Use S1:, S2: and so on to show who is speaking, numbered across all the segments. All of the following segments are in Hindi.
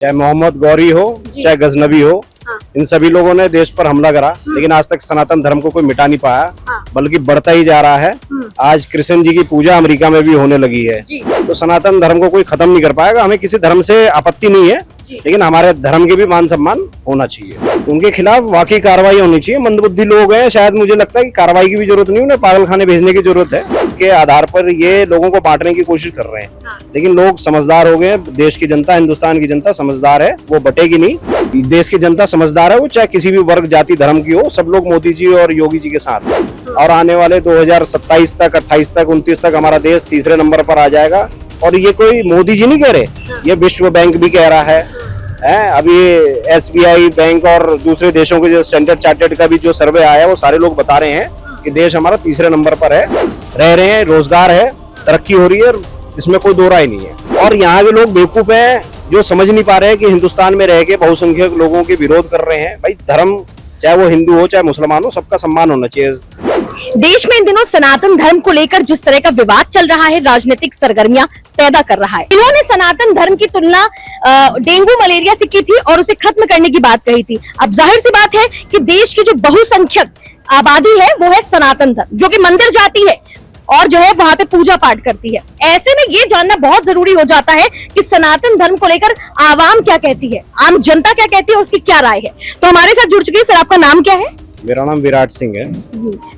S1: चाहे मोहम्मद गौरी हो चाहे गजनबी हो, इन सभी लोगों ने देश पर हमला करा, लेकिन आज तक सनातन धर्म को कोई मिटा नहीं पाया, बल्कि बढ़ता ही जा रहा है। आज कृष्ण जी की पूजा अमेरिका में भी होने लगी है, तो सनातन धर्म को कोई खत्म नहीं कर पाएगा। हमें किसी धर्म से आपत्ति नहीं है, लेकिन हमारे धर्म के भी मान सम्मान होना चाहिए। उनके खिलाफ वाकई कार्रवाई होनी चाहिए। मंदबुद्धि लोग हैं, शायद मुझे लगता है कि कार्रवाई की भी जरूरत नहीं, उन्हें पागलखाने भेजने की जरूरत है। के आधार पर ये लोगों को बांटने की कोशिश कर रहे हैं, लेकिन लोग समझदार हो गए। देश की जनता, हिंदुस्तान की जनता समझदार है, वो बटेगी नहीं। देश की जनता समझदार है, वो चाहे किसी भी वर्ग, जाति, धर्म की हो। सब लोग मोदी जी और योगी जी के साथ हैं, और आने वाले 2027 तक, 28 तक, 29 तक हमारा देश तीसरे नंबर पर आ जाएगा। और ये कोई मोदी जी नहीं कह रहे, ये विश्व बैंक भी कह रहा है। अभी SBI बैंक और दूसरे देशों के जो स्टैंडर्ड चार्टर्ड का भी जो सर्वे आया है, वो सारे लोग बता रहे हैं कि देश हमारा तीसरे नंबर पर है, रह रहे हैं, रोजगार है, तरक्की हो रही है, इसमें कोई दो राय नहीं है। और यहाँ के लोग बेवकूफ हैं जो समझ नहीं पा रहे हैं कि हिंदुस्तान में रह के बहुसंख्यक लोगों के विरोध कर रहे हैं। भाई धर्म, चाहे वो हिंदू हो चाहे मुसलमान हो, सबका सम्मान होना चाहिए।
S2: देश में इन दिनों सनातन धर्म को लेकर जिस तरह का विवाद चल रहा है, राजनीतिक सरगर्मियां पैदा कर रहा है। इन्होंने सनातन धर्म की तुलना डेंगू मलेरिया से की थी और उसे खत्म करने की बात कही थी। अब जाहिर सी बात है कि देश की जो बहुसंख्यक आबादी है वो है सनातन धर्म, जो कि मंदिर जाती है और जो है वहां पे पूजा पाठ करती है। ऐसे में ये जानना बहुत जरूरी हो जाता है कि सनातन धर्म को लेकर आवाम क्या कहती है, आम जनता क्या कहती है, उसकी क्या राय है। तो हमारे साथ जुड़ चुके हैं। सर, आपका नाम क्या है?
S1: मेरा नाम विराट सिंह है।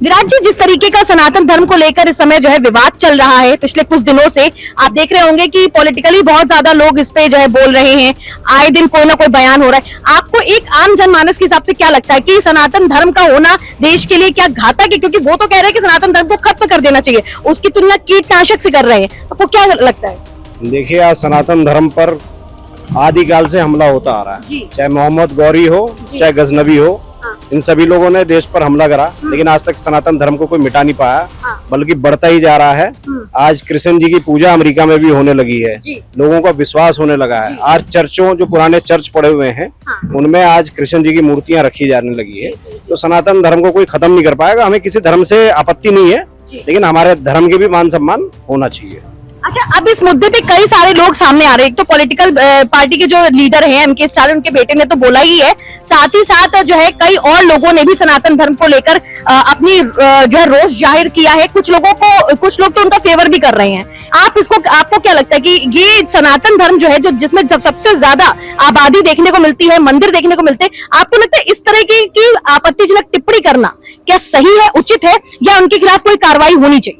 S2: विराट जी, जिस तरीके का सनातन धर्म को लेकर इस समय जो है विवाद चल रहा है पिछले कुछ दिनों से, आप देख रहे होंगे कि पॉलिटिकली बहुत ज्यादा लोग इस पे जो है बोल रहे हैं, आए दिन कोई ना कोई बयान हो रहा है। आपको एक आम जनमानस के हिसाब से क्या लगता है कि सनातन धर्म का होना देश के लिए क्या घातक है? क्योंकि वो तो कह रहे हैं कि सनातन धर्म को खत्म कर देना चाहिए, उसकी तुलना कीटनाशक से कर रहे हैं। आपको क्या लगता है?
S1: देखिए, आज सनातन धर्म पर आदिकाल से हमला होता आ रहा है, चाहे मोहम्मद गौरी हो चाहे गजनबी हो, इन सभी लोगों ने देश पर हमला करा, लेकिन आज तक सनातन धर्म को कोई मिटा नहीं पाया, बल्कि बढ़ता ही जा रहा है। आज कृष्ण जी की पूजा अमेरिका में भी होने लगी है, लोगों का विश्वास होने लगा है। आज चर्चों, जो पुराने चर्च पड़े हुए हैं, उनमें आज कृष्ण जी की मूर्तियां रखी जाने लगी है। तो सनातन धर्म को कोई खत्म नहीं कर पाएगा। हमें किसी धर्म से आपत्ति नहीं है, लेकिन हमारे धर्म के भी मान सम्मान होना चाहिए।
S2: अच्छा, अब इस मुद्दे पे कई सारे लोग सामने आ रहे हैं। एक तो पॉलिटिकल पार्टी के जो लीडर हैं MK स्टालिन, उनके बेटे ने तो बोला ही है, साथ ही साथ जो है कई और लोगों ने भी सनातन धर्म को लेकर अपनी जो है रोष जाहिर किया है। कुछ लोग तो उनका फेवर भी कर रहे हैं। आपको क्या लगता है कि ये सनातन धर्म जो है, जो जिसमें सबसे ज्यादा आबादी देखने को मिलती है, मंदिर देखने को मिलते हैं, आपको लगता है इस तरह की आपत्तिजनक टिप्पणी करना क्या सही है, उचित है, या उनके खिलाफ कोई कार्रवाई होनी चाहिए?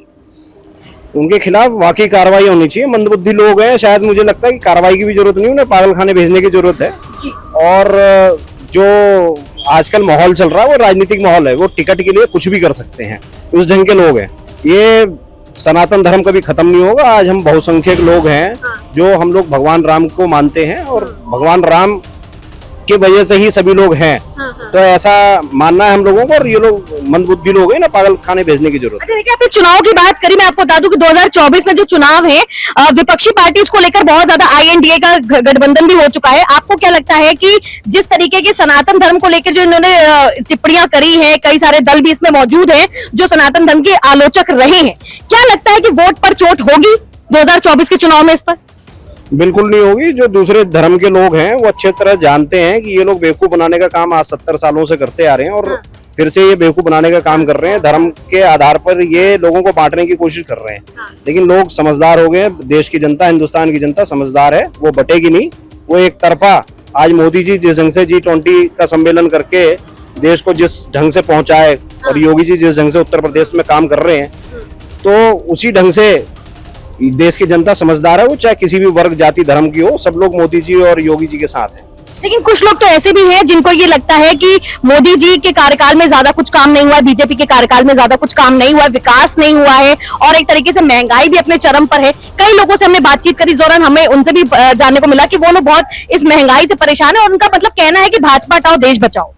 S1: उनके खिलाफ वाकई कार्रवाई होनी चाहिए। मंदबुद्धि लोग हैं, शायद मुझे लगता है कि कार्रवाई की भी जरूरत नहीं, उन्हें पागलखाने भेजने की जरूरत है। और जो आजकल माहौल चल रहा है वो राजनीतिक माहौल है, वो टिकट के लिए कुछ भी कर सकते हैं, उस ढंग के लोग हैं। ये सनातन धर्म कभी खत्म नहीं होगा। आज हम बहुसंख्यक लोग हैं जो हम लोग भगवान राम को मानते हैं, और भगवान राम की वजह से ही सभी लोग हैं। तो ऐसा मानना है हम लोगों को, और ये लोग मंदबुद्धि लोग हैं ना, पागल खाने भेजने की जरूरत।
S2: अच्छा, देखिए, आपने चुनाव की बात करी, मैं आपको बता दूं कि 2024 में जो चुनाव है, विपक्षी पार्टी को लेकर बहुत ज्यादा INDA का गठबंधन भी हो चुका है। आपको क्या लगता है कि जिस तरीके के सनातन धर्म को लेकर जो इन्होंने टिप्पणियां करी हैं, कई सारे दल भी इसमें मौजूद हैं जो सनातन धर्म के आलोचक रहे हैं, क्या लगता है कि वोट पर चोट होगी 2024 के चुनाव में इस पर?
S1: बिल्कुल नहीं होगी। जो दूसरे धर्म के लोग हैं वो अच्छे तरह जानते हैं कि ये लोग बेवकूफ बनाने का काम आज 70 सालों से करते आ रहे हैं, और फिर से ये बेवकूफ बनाने का काम कर रहे हैं। धर्म के आधार पर ये लोगों को बांटने की कोशिश कर रहे हैं, लेकिन लोग समझदार हो गए। देश की जनता, हिंदुस्तान की जनता समझदार है, वो बटेगी नहीं। वो एक तरफा आज मोदी जी जिस ढंग से G20 का सम्मेलन करके देश को जिस ढंग से पहुंचाए, और योगी जी जिस ढंग से उत्तर प्रदेश में काम कर रहे हैं, तो उसी ढंग से देश की जनता समझदार है, वो चाहे किसी भी वर्ग, जाति, धर्म की हो। सब लोग मोदी जी और योगी जी के साथ हैं।
S2: लेकिन कुछ लोग तो ऐसे भी हैं जिनको ये लगता है कि मोदी जी के कार्यकाल में ज्यादा कुछ काम नहीं हुआ है, बीजेपी के कार्यकाल में ज्यादा कुछ काम नहीं हुआ है, विकास नहीं हुआ है, और एक तरीके से महंगाई भी अपने चरम पर है। कई लोगों से हमने बातचीत करी इस दौरान, हमें उनसे भी जानने को मिला कि वो लोग बहुत इस महंगाई से परेशान है, और उनका मतलब कहना है कि भाजपा हटाओ, देश बचाओ।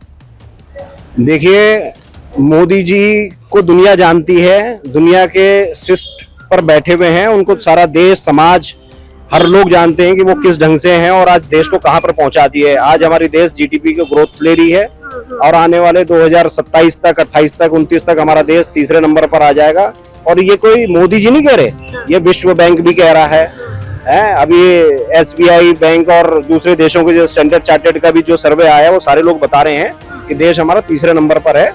S1: देखिए, मोदी जी को दुनिया जानती है, दुनिया के शिष्ट पर बैठे हुए हैं, उनको सारा देश, समाज, हर लोग जानते हैं कि वो किस ढंग से हैं और आज देश को कहां पर पहुंचा दिए है। आज हमारी देश GDP की ग्रोथ ले रही है, और आने वाले 2027 तक, 28 तक, 29 तक हमारा देश तीसरे नंबर पर आ जाएगा। और ये कोई मोदी जी नहीं कह रहे, ये विश्व बैंक भी कह रहा है। अभी SBI बैंक और दूसरे देशों के जो स्टैंडर्ड चार्टर्ड का भी जो सर्वे आया है वो सारे लोग बता रहे हैं कि देश हमारा तीसरे नंबर पर है।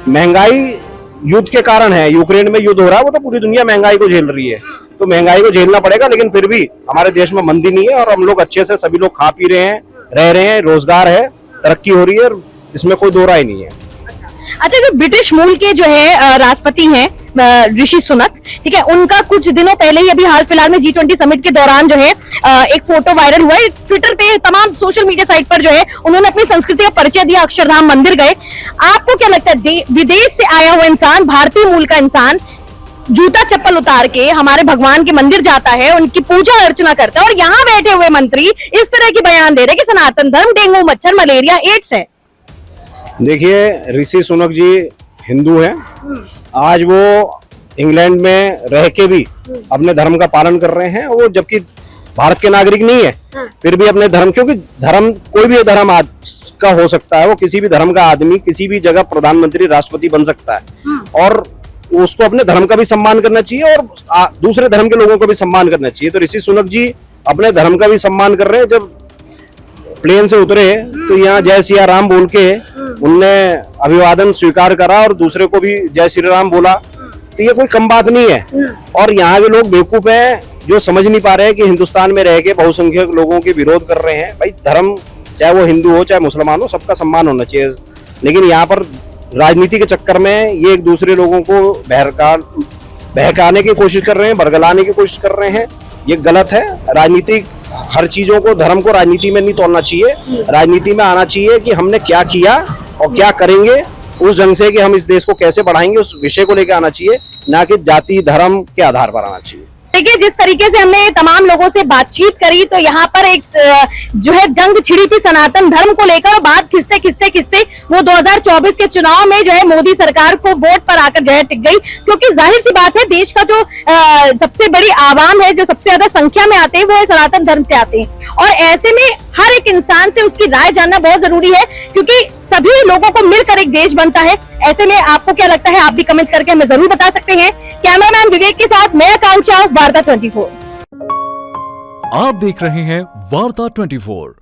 S1: महंगाई युद्ध के कारण है, यूक्रेन में युद्ध हो रहा है, वो तो पूरी दुनिया महंगाई को झेल रही है, तो महंगाई को झेलना पड़ेगा, लेकिन फिर भी हमारे देश में मंदी नहीं है और हम लोग अच्छे से सभी लोग खा पी रहे हैं, रह रहे हैं, रोजगार है, तरक्की हो रही है, इसमें कोई दो राय नहीं है।
S2: अच्छा, जो ब्रिटिश मूल के जो है राष्ट्रपति हैं ऋषि सुनक, ठीक है, उनका कुछ दिनों पहले ही अभी हाल फिलहाल में G20 समिट के दौरान जो है एक फोटो वायरल हुआ है ट्विटर पे, तमाम सोशल मीडिया साइट पर जो है उन्होंने अपनी संस्कृति का परिचय दिया, अक्षरधाम मंदिर गए। आपको क्या लगता है विदेश से आया हुआ इंसान, भारतीय मूल का इंसान जूता चप्पल उतार के हमारे भगवान के मंदिर जाता है, उनकी पूजा अर्चना करता है, और यहाँ बैठे हुए मंत्री इस तरह की बयान दे रहे हैं कि सनातन धर्म डेंगू मच्छर मलेरिया एड्स है?
S1: देखिए, ऋषि सुनक जी हिंदू हैं, आज वो इंग्लैंड में रह के भी अपने धर्म का पालन कर रहे हैं, वो जबकि भारत के नागरिक नहीं है, फिर भी अपने धर्म, क्योंकि धर्म कोई भी धर्म का हो सकता है, वो किसी भी धर्म का आदमी किसी भी जगह प्रधानमंत्री राष्ट्रपति बन सकता है, और उसको अपने धर्म का भी सम्मान करना चाहिए और दूसरे धर्म के लोगों को भी सम्मान करना चाहिए। तो ऋषि सुनक जी अपने धर्म का भी सम्मान कर रहे हैं। जब प्लेन से उतरे तो यहाँ जय सिया राम बोल के उनने अभिवादन स्वीकार करा और दूसरे को भी जय श्री राम बोला, तो ये कोई कम बात नहीं है। और यहाँ के लोग बेवकूफ हैं जो समझ नहीं पा रहे हैं कि हिंदुस्तान में रह के बहुसंख्यक लोगों के विरोध कर रहे हैं। भाई, धर्म चाहे वो हिंदू हो चाहे मुसलमान हो, सबका सम्मान होना चाहिए, लेकिन यहाँ पर राजनीति के चक्कर में ये एक दूसरे लोगों को बहकाने की कोशिश कर रहे हैं, बरगलाने की कोशिश कर रहे हैं, ये गलत है। राजनीति हर चीजों को, धर्म को राजनीति में नहीं तोड़ना चाहिए, राजनीति में आना चाहिए कि हमने क्या किया और क्या करेंगे, उस ढंग से कि हम इस देश को कैसे बढ़ाएंगे, उस विषय को लेकर आना चाहिए, ना कि जाति धर्म के आधार पर आना चाहिए।
S2: देखिए, जिस तरीके से हमने तमाम लोगों से बातचीत करी, तो यहाँ पर एक जो है जंग छिड़ी थी सनातन धर्म को लेकर, और बात खिसते खिसते खिसते वो 2024 के चुनाव में जो है मोदी सरकार को वोट पर आकर जो है टिक गई, क्योंकि जाहिर सी बात है देश का जो सबसे बड़ी आवाम है, जो सबसे ज्यादा संख्या में आते हैं, वो है सनातन धर्म से आते हैं, और ऐसे में हर एक इंसान से उसकी राय जानना बहुत जरूरी है, क्योंकि सभी लोगों को मिलकर एक देश बनता है। ऐसे में आपको क्या लगता है, आप भी कमेंट करके हमें जरूर बता सकते हैं। कैमरामैन विवेक के साथ मैं आकांक्षा, वार्ता 24।
S3: आप देख रहे हैं वार्ता 24।